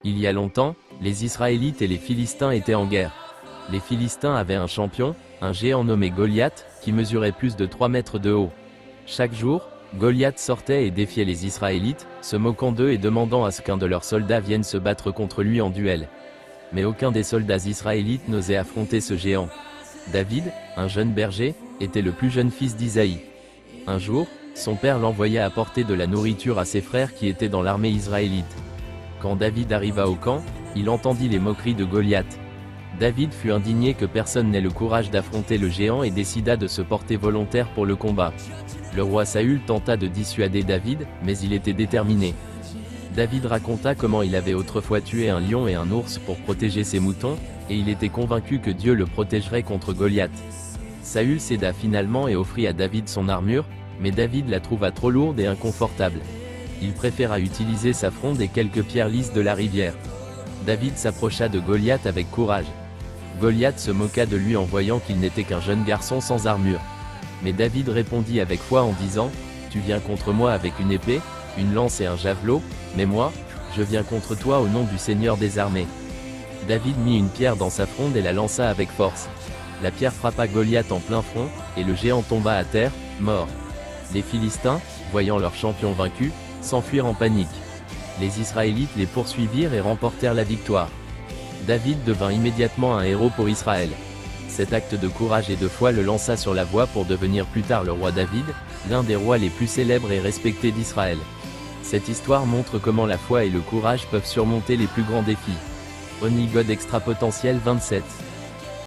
Il y a longtemps, les Israélites et les Philistins étaient en guerre. Les Philistins avaient un champion, un géant nommé Goliath, qui mesurait plus de 3 mètres de haut. Chaque jour, Goliath sortait et défiait les Israélites, se moquant d'eux et demandant à ce qu'un de leurs soldats vienne se battre contre lui en duel. Mais aucun des soldats israélites n'osait affronter ce géant. David, un jeune berger, était le plus jeune fils d'Isaïe. Un jour, son père l'envoya apporter de la nourriture à ses frères qui étaient dans l'armée israélite. Quand David arriva au camp, il entendit les moqueries de Goliath. David fut indigné que personne n'ait le courage d'affronter le géant et décida de se porter volontaire pour le combat. Le roi Saül tenta de dissuader David, mais il était déterminé. David raconta comment il avait autrefois tué un lion et un ours pour protéger ses moutons, et il était convaincu que Dieu le protégerait contre Goliath. Saül céda finalement et offrit à David son armure, mais David la trouva trop lourde et inconfortable. Il préféra utiliser sa fronde et quelques pierres lisses de la rivière. David s'approcha de Goliath avec courage. Goliath se moqua de lui en voyant qu'il n'était qu'un jeune garçon sans armure. Mais David répondit avec foi en disant « Tu viens contre moi avec une épée, une lance et un javelot, mais moi, je viens contre toi au nom du Seigneur des armées. » David mit une pierre dans sa fronde et la lança avec force. La pierre frappa Goliath en plein front, et le géant tomba à terre, mort. Les Philistins, voyant leur champion vaincu, s'enfuirent en panique. Les Israélites les poursuivirent et remportèrent la victoire. David devint immédiatement un héros pour Israël. Cet acte de courage et de foi le lança sur la voie pour devenir plus tard le roi David, l'un des rois les plus célèbres et respectés d'Israël. Cette histoire montre comment la foi et le courage peuvent surmonter les plus grands défis. Only God Extra Potentiel 27